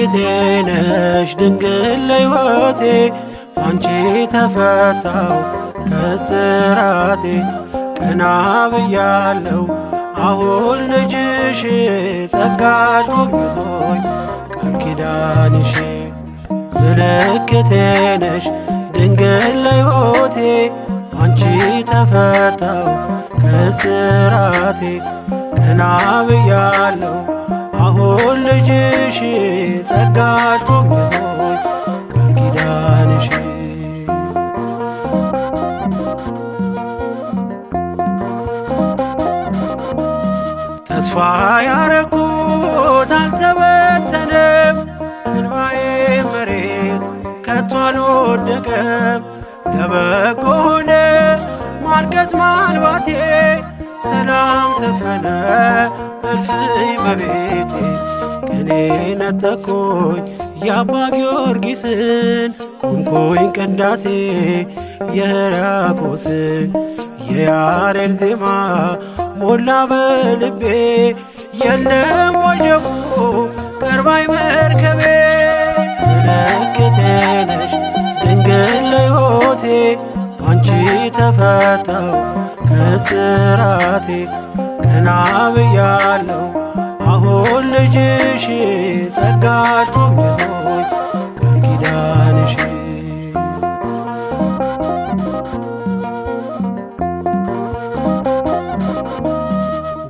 ምልክቴ ነሽ ድንግል ለሕይወቴ አንቺ ተፈታው ከስራቴ ቀና ብያለው አሁን ልጅሽ ጸጋሽ ጎብኝቶኝ ቃል ኪዳንሽ ምልክቴ ነሽ ድንግል ለሕይወቴ አንቺ ተፈታው ከስራቴ ቀና ብያለው አሁን ልጅሽ ጸጋሽ ጎብኝቶኝ ቃል ኪዳንሽ ተስፋ ያረኩት አልተበተነም እንባዬ መሬት ከቶ አልወደቀም ለበጎ ሆነ ማልቀስ ማልባቴ ሰላም ሰፈነ እልፍኝ በቤቴ ቀኔ ነጠቅኩኝ የአባ ጊዮርጊስን ቆምኩኝ ቅዳሴ የሕርያቆስን የያሬድ ዜማ ሞላ በልቤ የለም ወጀቡ ቀርባይ መርከቤ ምልክቴ ነሽ ድንግል ለሕይወቴ አንቺ ተፈታው ከስራቴ ቀና ብያለው አሁን ልጅሽ ጸጋሽ ጎብኝቶኝ ቃል ኪዳንሽ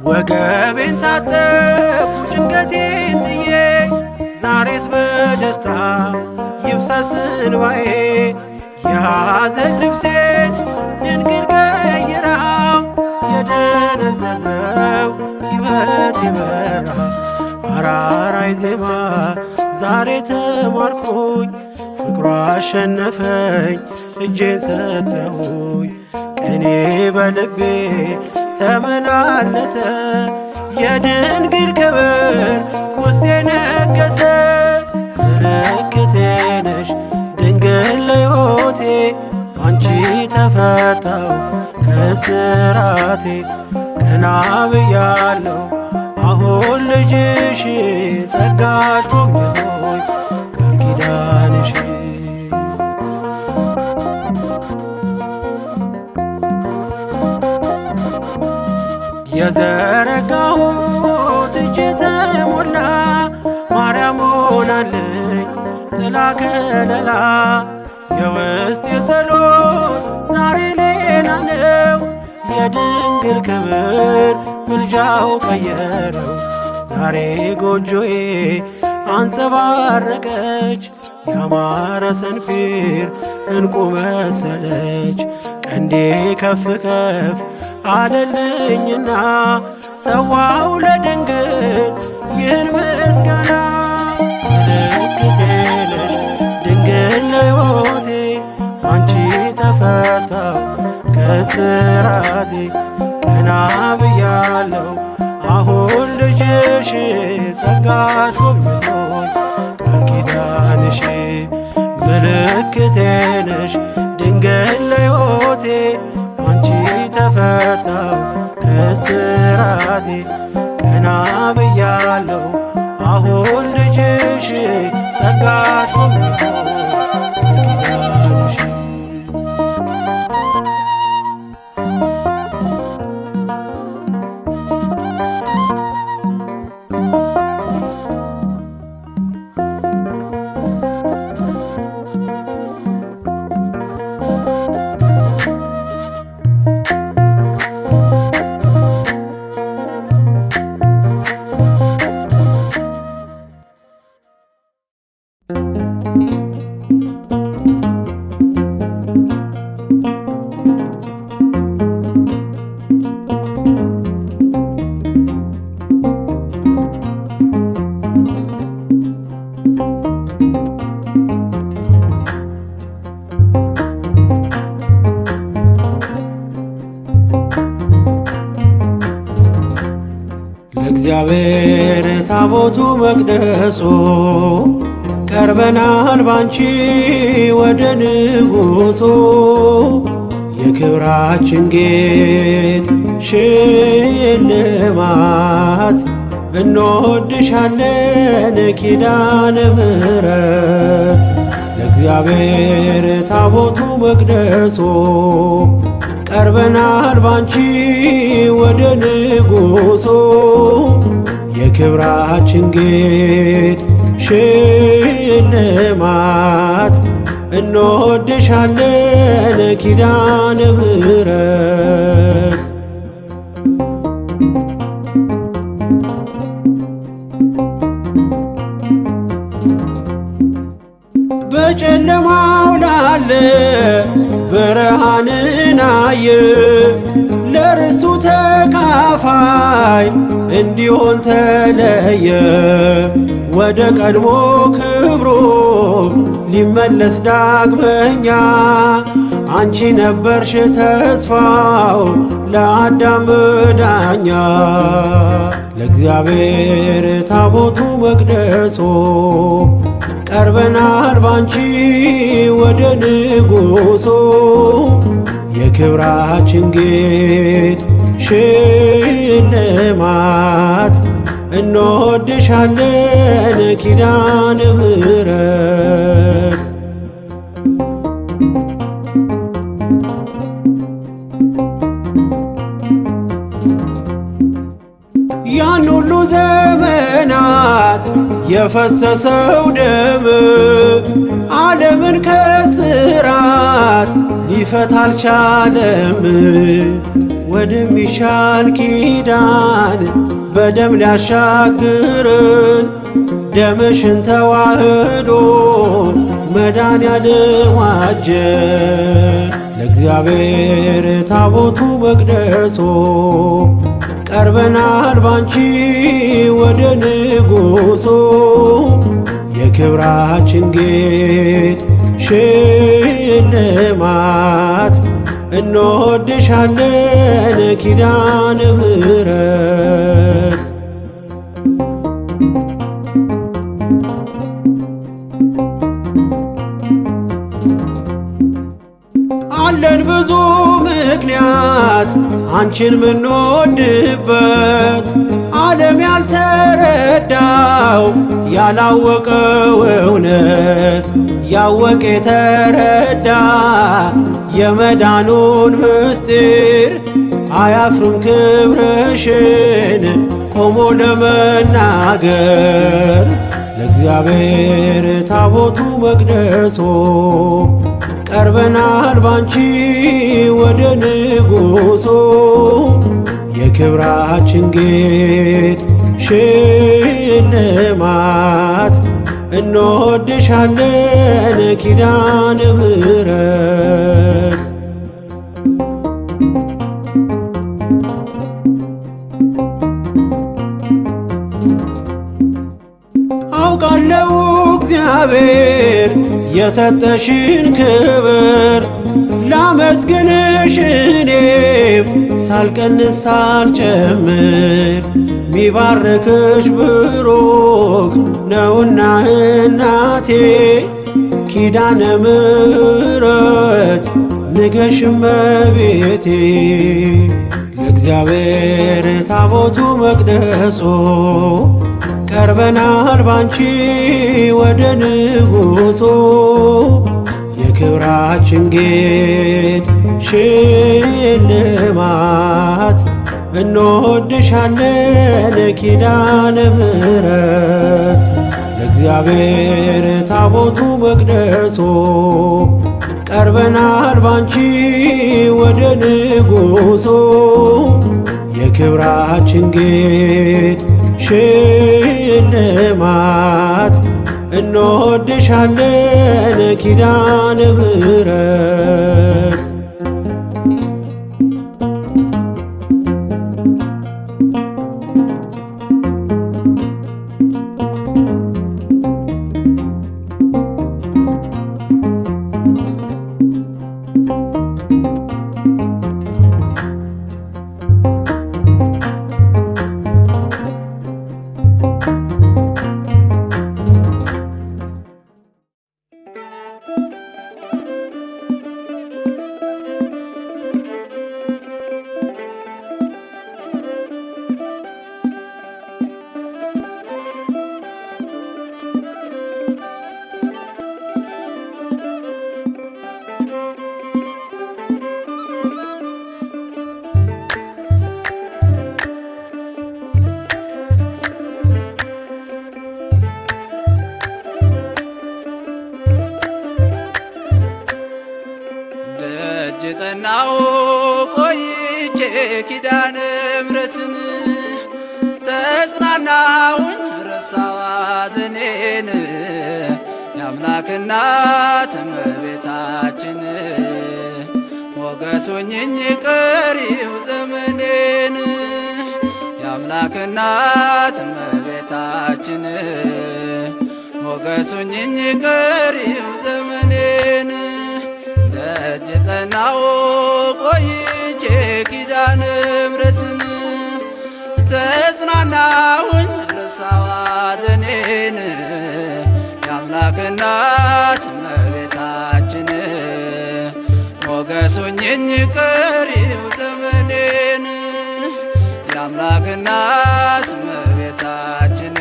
ወገቤን ታጠቅኩ ጭንቀቴን ጥዬ ዛሬስ በደስታ ይብሰስ እንባዬ የሐዘን ልብሴን ድንግል ቀይራው የደነዘዘው ሕይወቴ በራ አራራይ ዜማ ዛሬ ተማርኩኝ ፍቅሯ አሸነፈኝ እጄን ሰጠሁኝ ቀኔ በልቤ ተመላለሰ የድንግል ክብር ውስጤ ነገሰ ምልክቴ ነሽ ድንግል ለሕይወቴ አንቺ ተፈታው ከስራቴ ቀና ብያለው አሁን ልጅሽ ጸጋሽ ጎብኝቶኝ ቃል ኪዳንሽ የዘረጋሁት እጄ ተሞላ ማርያም ሆናለኝ ጥላ ከለላ የውስጥ የጸሎት ዛሬ ሌላ ነው የድንግል ክብር ምልጃው ቀየረው ዛሬ ጎጆዬ አንጸባረቀች ያማረ ሰንፔር እንቁ መሰለች ቀንዴ ከፍ ከፍ አለልኝና ሰዋው ለድንግል ይህን ምስጋና ምልክቴ ነሽ ድንግል ለሕይወቴ አንቺ ተፈታው ከስራቴ ቀና ብያለው አሁን ልጅሽ ጸጋሽ ጎብኝቶኝ ቃል ኪዳንሽ ምልክቴ ነሽ ድንግል ለሕይወቴ አንቺ ተፈታው ከስራቴ ቀና ብያለው አሁን ልጅሽ ጸጋሽ ጎብኝቶኝ ኪዳንሽ እግዚአብሔር ታቦቱ መቅደሱ ቀርበናል ባንቺ ወደ ንጉሡ የክብራችን ጌጥ ሽልማት እንወድሻለን ኪዳነ ምሕረት ለእግዚአብሔር ታቦቱ መቅደሶ ቀርበናል ባንቺ ወደ ንጉሶ የክብራችን ጌጥ ሽልማት እንወድሻለን ኪዳነ ምሕረት በጨለማው ላለ ብርሃንን አየ ለርሱ ተካፋይ እንዲሆን ተለየ ወደ ቀድሞ ክብሩ ሊመለስ ዳግመኛ አንቺ ነበርሽ ተስፋው ለአዳም ዳኛ ለእግዚአብሔር ታቦቱ መቅደሶ ቀርበናል ባንቺ ወደ ንጉሶ የክብራችን ጌጥ ሽልማት እንወድሻለን ኪዳነ ምሕረት ያን ሁሉ ዘመናት የፈሰሰው ደም ዓለምን ከስራት ሊፈታ አልቻለም ወደሚሻል ኪዳን በደም ሊያሻግርን ደምሽን ተዋህዶ መድኃኔዓለም ዋጀን ለእግዚአብሔር ታቦቱ መቅደሶ ቀርበናል ባንቺ ወደ ንጉሶ የክብራችን ጌጥ ሽልማት እንወድሻለን ኪዳነ ምሕረት አለን ብዙ ምክንያት አንቺን ምንወድበት ዓለም ያልተረዳው ያላወቀው እውነት ያወቀ የተረዳ የመዳኑን ምስጢር አያፍርም ክብርሽን ቆሞ ለመናገር ለእግዚአብሔር ታቦቱ መቅደሶ ቀርበናል ባንቺ ወደ ንጉሶ የክብራችን ጌጥ ሽልማት እንወድሻለን ኪዳነ ምሕረት አውቃለሁ እግዚአብሔር የሰጠሽን ክብር ላመስግንሽ እኔም ሳልቀንስ ሳልጨምር ሚባርክሽ ብሩክ ነውና እናቴ ኪዳነ ምሕረት ንገሽ እመቤቴ ለእግዚአብሔር ታቦቱ መቅደሶ ቀርበናል ባንቺ ወደ ንጉሶ የክብራችን ጌጥ ሽልማት እንወድሻለን ኪዳነ ምሕረት ለእግዚአብሔር ታቦቱ መቅደሶ ቀርበናል ባንቺ ወደ ንጉሶ የክብራችን ጌጥ ሽልማት እንወድሻለን ኪዳነ ምሕረት ጠናው ቆይቼ ኪዳነ ምሕረትን ተጽናናሁኝ ረሳዋ ሐዘኔን የአምላክ እናት እመቤታችን ሞገስ ሆኜኝ ቀሪው ዘመኔን የአምላክ እናት እመቤታችን ሞገስ ሆኜኝ ቀሪው ዘመኔን ደጅ ጠናው ቆይቼ ኪዳነ ምሕረትን ተጽናናሁኝ ረሳዋ ሐዘኔን የአምላክ እናት እመቤታችን ሞገስ ሆኜኝ ቀሪው ዘመኔን የአምላክ እናት እመቤታችን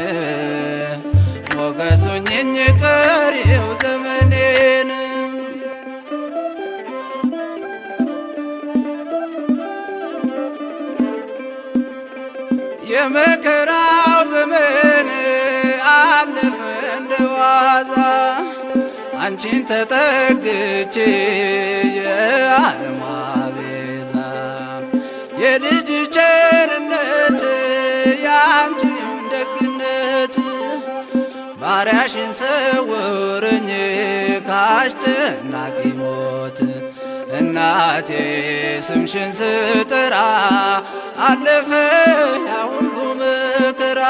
ሞገስ ሆኜኝ ቀሪው ዘመኔን የመከራው ዘመን አለፈ እንደዋዛ አንቺን ተጠግቼ የዓለም ቤዛ የልጅ ቸርነት ያንቺም ደግነት ባሪያሽን ሰውረኝ ካስጨናቂ ሞት እናቴ ስምሽን ስጠራ አለፈ ያ ሁሉ መከራ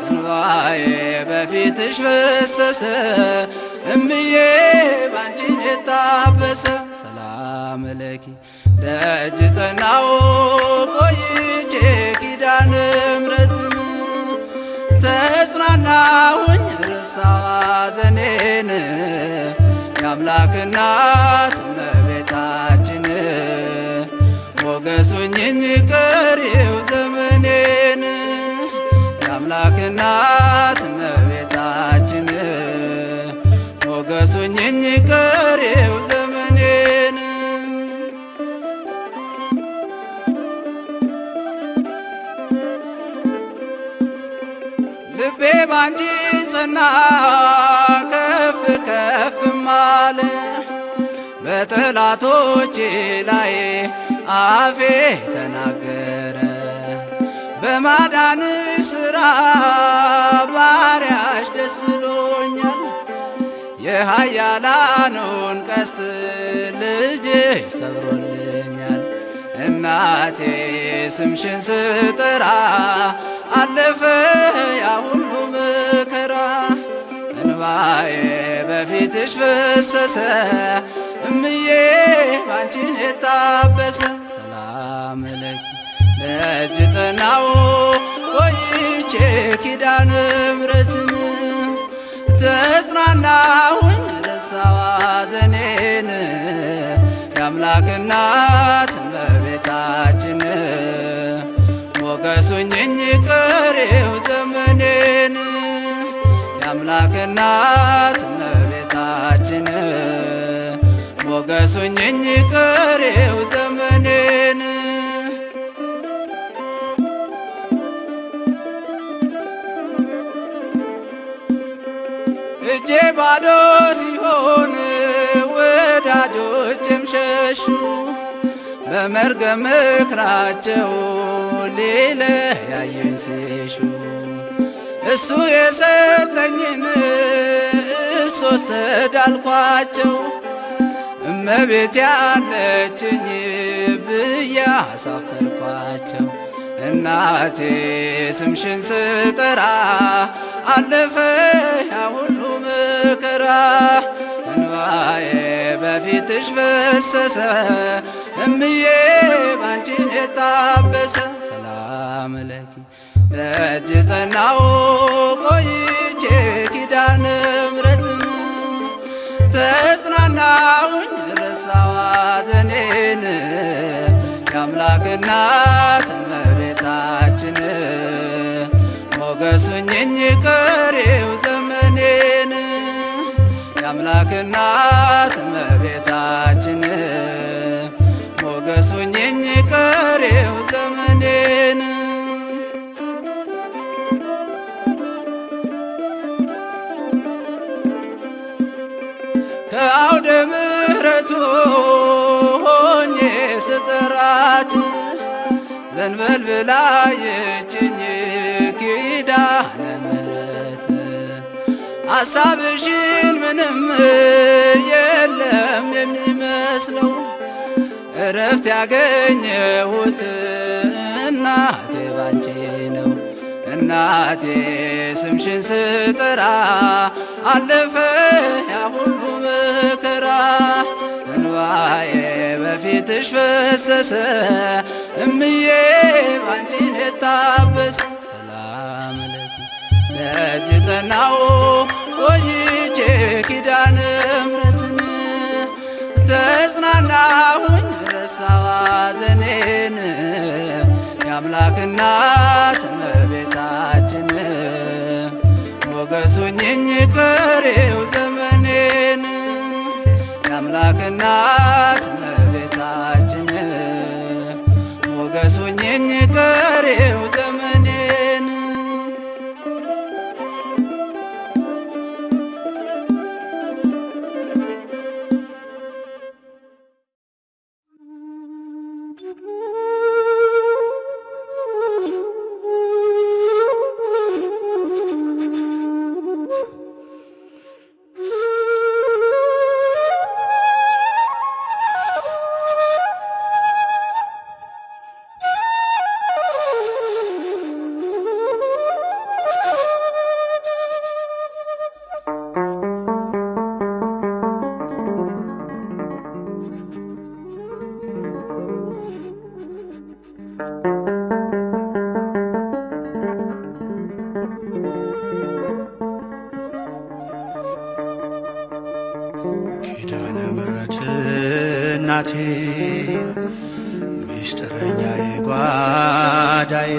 እንባዬ በፊትሽ ፈሰሰ እምዬ ባንቺን የታበሰ ሰላም ለኪ ደጅ ጠናው ቆይቼ ኪዳነ ምሕረትን ተጽናናሁኝ ረሳዋ ሐዘኔን የአምላክ እናት እመቤታችን ሞገስ ሆኜኝ ቀሪው ዘመኔን የአምላክ እናት እመቤታችን ሞገስ ሆኜኝ ቀሪው ዘመኔን ልቤ ባንቺ ጸና ከፍ ከፍም አለ በጠላቶቼ ላይ አፌ ተናገረ በማዳንሽ ሥራ ባሪያሽ ደስ ብሎኛል የኃያላኑን ቀስት ልጅሽ ሰብሮልኛል እናቴ ስምሽን ስጠራ አለፈ ያ ሁሉ መከራ እንባዬ በፊትሽ ፈሰሰ እምዬ ባንቺን የታበሰ ሰላም ለኪ ደጅ ጠናው ቆይቼ ኪዳነ ምሕረትን ተጽናናሁኝ ረሳዋ ሐዘኔን የአምላክ እናት እመቤታችን ሞገስ ሆኜኝ ቀሪው ዘመኔን የአምላክ እናት እመቤታችን ሞገስ ሆኜኝ ቀሪው ዘመኔን እጄ ባዶ ሲሆን ወዳጆቼም ሸሹ በመርገም ምክራቸው ሊለያዩኝ ሲሹ እሱ የሰጠኝን እሱ ወሰደ አልኳቸው እመቤት ያለችኝ ብዬ አሳፈርኳቸው እናቴ ስምሽን ስጠራ አለፈ ያ ሁሉ መከራ እንባዬ በፊትሽ ፈሰሰ እምዬ ባንቺን የታበሰ ሰላም ለኪ ደጅ ጠናው ቆይቼ ኪዳነ ምሕረትን ተጽናናሁኝ ረሳዋ ሐዘኔን የአምላክ እናት እመቤታችን ሞገስ ሆኜኝ ቀሪው ዘመኔን የአምላክ እናት እመቤታችን ሞገስ ሆኜኝ ቀሪው ዘመኔን ከአውደ ምሕረቱ ናት ዘንበል ብላ የችኝ ኪዳነ ምሕረት ሐሳብሽን ምንም የለም የሚመስለው እረፍት ያገኘሁት እናቴ ባንቺ ነው። እናቴ ስምሽን ስጠራ አለፈ ያ ሁሉ መከራ እንባዬ በፊትሽ ፈሰሰ እምዬ ባንቺን የታበሰ ሰላም ለኪ ደጅ ጠናሁ ቆይቼ ኪዳነ ምሕረትን ተጽናናሁኝ ረሳሁ ሐዘኔን የአምላክ እናት እመቤታችን ሞገስ ሁኚኝ ቀሪው ዘመኔን የአምላክ እናት እመቤታችን ሞገስ ሁኚኝ ቀሪው ዘመኔን ኪዳነ ምሕረት እናቴ ሚስጥረኛዬ ጓዳዬ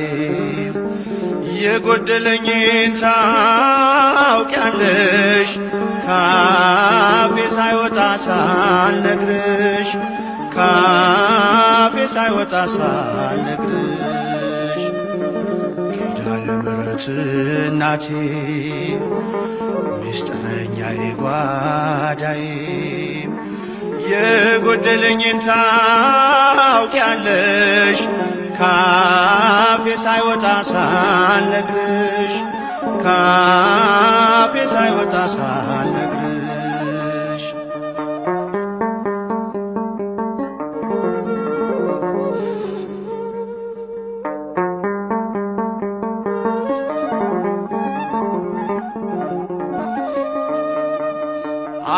የጎደለኝን ታውቂያለሽ ካፌ ሳይወጣ ሳልነግርሽ ካፌ ሳይወጣ ሳልነግርሽ ኪዳነ ምሕረት እናቴ ሚስጥረኛዬ ጓዳዬ የጎደለኝን ታውቂያለሽ ካፌ ሳይወጣ ሳልነግርሽ ካፌ ሳይወጣ ሳልነግርሽ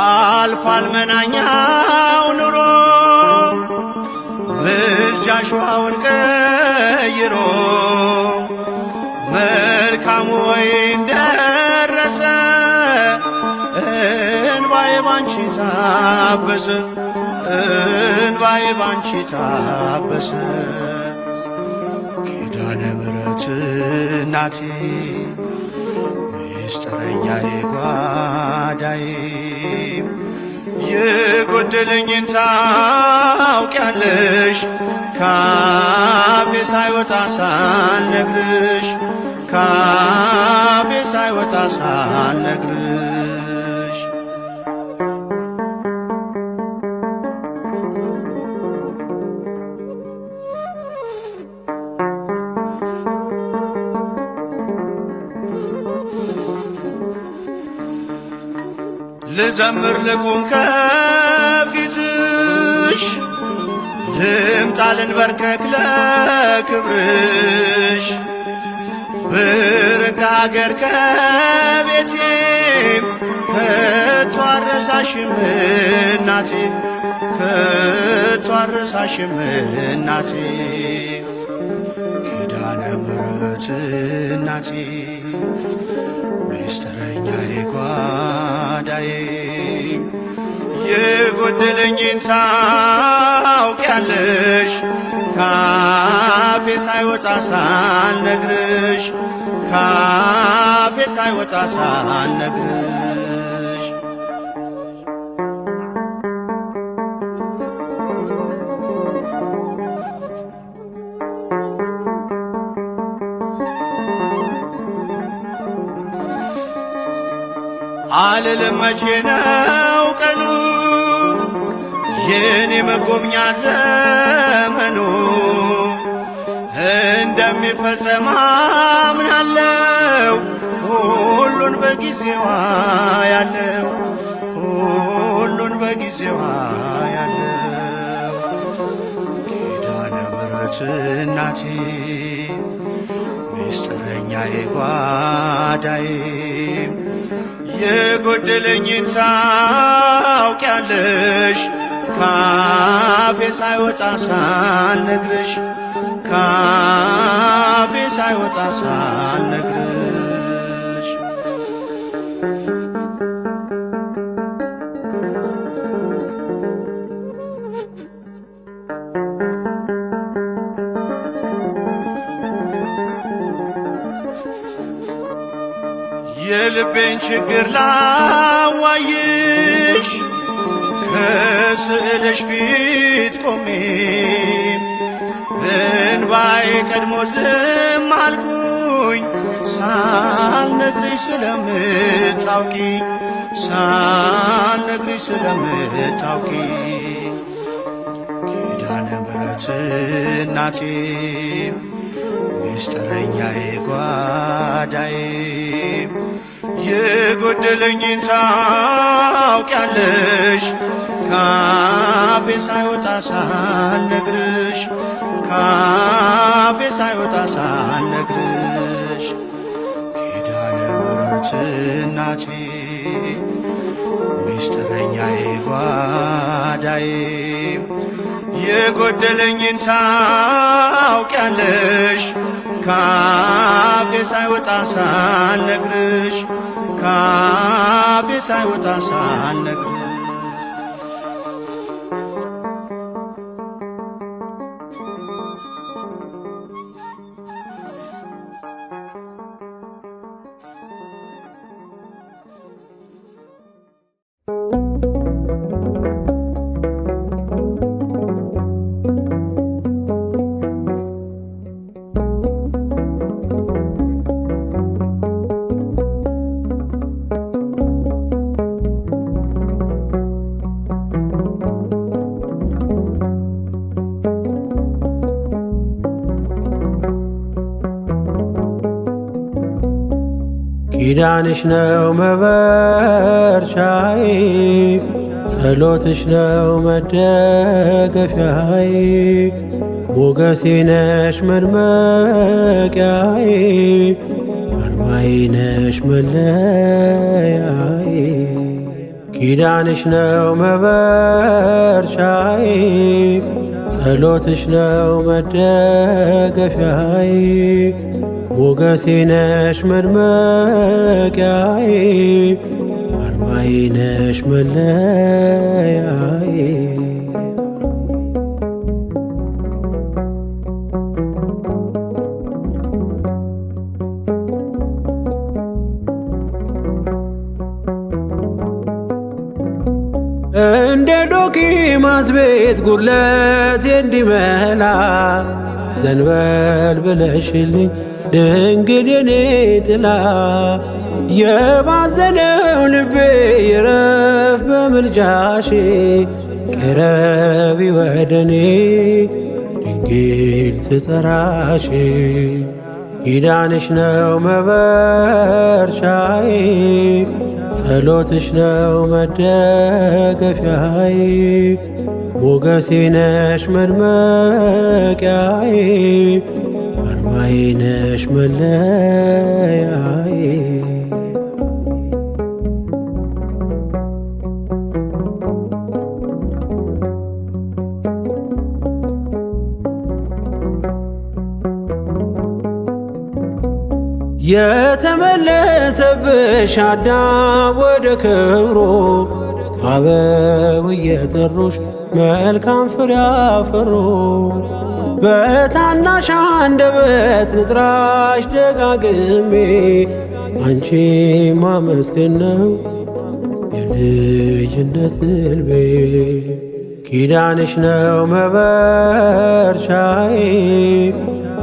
አልፏል መናኛው ኑሮ ምልጃሽ ውሃውን ቀይሮ መልካሙ ወይን ደረሰ እንባዬ ባንቺ ታበሰ እንባዬ ባንቺ ታበሰ ኪዳነ ምሕረት እናቴ ሚስጥረኛዬ ጓዳዬ የጎደለኝን ታውቂያለሽ ካፌ ሳይወጣ ሳልነግርሽ ካፌ ሳይወጣ ሳልነግርሽ ልዘምር ልቁም ከፊትሽ ልምጣ ልንበርከክ ለክብርሽ ብርቅ አገር ከቤቴም ከቶ አልረሳሽም እናቴ ከቶ አልረሳሽም እናቴ ኪዳነ ምሕረት እናቴ ሚስጥረኛዬ ጓዳዬ የጎደለኝን ታውቂያለሽ ካፌ ሳይወጣ ሳልነግርሽ ካፌ ሳይወጣ ሳልነግርሽ አልልም መቼ ነው ቀኑ የኔ መጎብኛ ዘመኑ እንደሚፈጸም አምናለው። ሁሉን በጊዜዋ ያለው ሁሉን በጊዜዋ ያለው ኪዳነ ምሕረት እናቴ ምስጢረኛዬ ጓዳዬ የጎደለኝን ታውቂያለሽ ካፌ ሳይወጣ ሳልነግርሽ ካፌ ሳይወጣ ሳልነግርሽ የልቤን ችግር ላዋይሽ ከስዕልሽ ፊት ቆሜ እንባዬ ቀድሞ ዝም አልኩኝ ሳልነግርሽ ስለምታውቂ ሳልነግርሽ ስለምታውቂ ኪዳነ ምሕረት እናቴ ምስጢረኛዬ ጓዳዬ የጎደለኝን ታውቂያለሽ ካፌ ሳይወጣ ሳልነግርሽ ካፌ ሳይወጣ ሳልነግርሽ ኪዳነ ምሕረት እናቴ ምስጢረኛዬ ጓዳዬ የጎደለኝን ታውቂያለሽ ካፌ ሳይወጣ ሳልነግርሽ ካፌ ሳይወጣ ሳልነግርሽ ኪዳንሽ ነው መበርቻዬ ጸሎትሽ ነው መደገፊያዬ ሞገሴ ነሽ መድመቂያዬ አርማዬ ነሽ መለያዬ ኪዳንሽ ነው መበርቻዬ ጸሎትሽ ነው መደገፊያዬ ሞገሴ ነሽ መድመቂያዬ አርማዬ ነሽ መለያዬ እንደ ዶኪማስ ቤት ጉድለቴ እንዲመላ ዘንበል ብለሽልኝ ድንግል የኔ ጥላ የባዘነው ልቤ ይረፍ በምልጃሽ ቅረቢ ወደኔ ድንግል ስጠራሽ ኪዳንሽ ነው መበርቻዬ ጸሎትሽ ነው መደገፊያዬ ሞገሴ ነሽ መድመቂያዬ አርማዬ ነሽ መለያዬ የተመለሰብሽ አዳም ወደ ክብሩ አበው እየጠሩሽ መልካም ፍሬ አፈሩ በታናሽ አንደበት ልጥራሽ ደጋግሜ አንቺ ማመስገን ነው የልጅነት ሕልሜ ኪዳንሽ ነው መበርቻዬ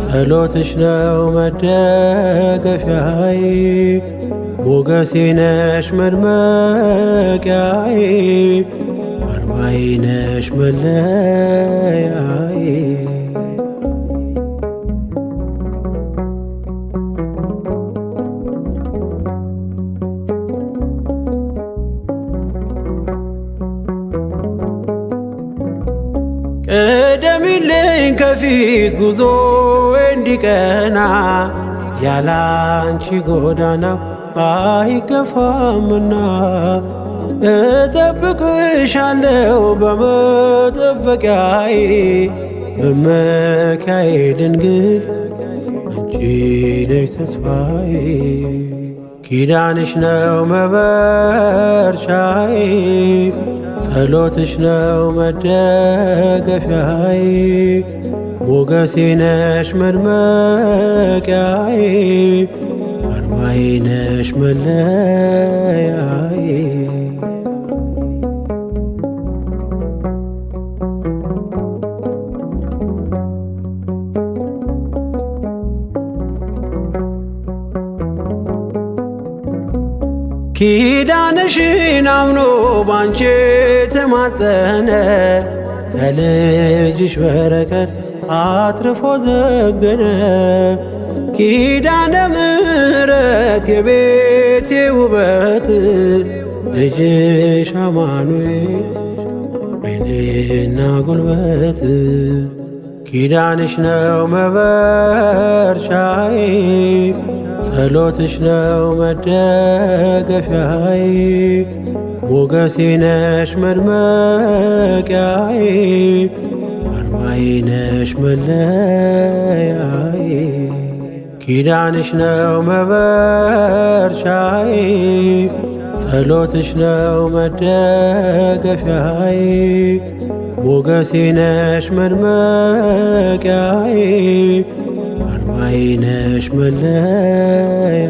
ጸሎትሽ ነው መደገፊያዬ ሞገሴ ነሽ መድመቂያዬ አርማዬ ነሽ መለያዬ ቅደሚልኝ ከፊት ጉዞ እንዲቀና ያላንቺ ጎዳናው አይገፋምና እጠብቅሻለሁ በመጠበቂያዬ መመኪያዬ ድንግል አንቺ ነሽ ተስፋዬ ኪዳንሽ ነው መበርቻዬ ጸሎትሽ ነው መደገፊያዬ ሞገሴ ነሽ መድመቂያዬ አርማዬ ነሽ መለያዬ ኪዳንሽን አምኖ ባንቺ ተማጸነ ለልጅሽ በረከት አትርፎ ዘገነ ኪዳነ ምሕረት የቤቴ ውበት ልጅሽ አማኑኤል ዓይኔና ጉልበት ኪዳንሽ ነው መበርቻዬ ጸሎትሽ ነው መደገፊያዬ ሞገሴ ነሽ መድመቂያዬ አርማዬ ነሽ መለያዬ ኪዳንሽ ነው መበርቻዬ ጸሎትሽ ነው መደገፊያዬ ሞገሴ ነሽ መድመቂያዬ አርማዬ ነሽ መለያዬ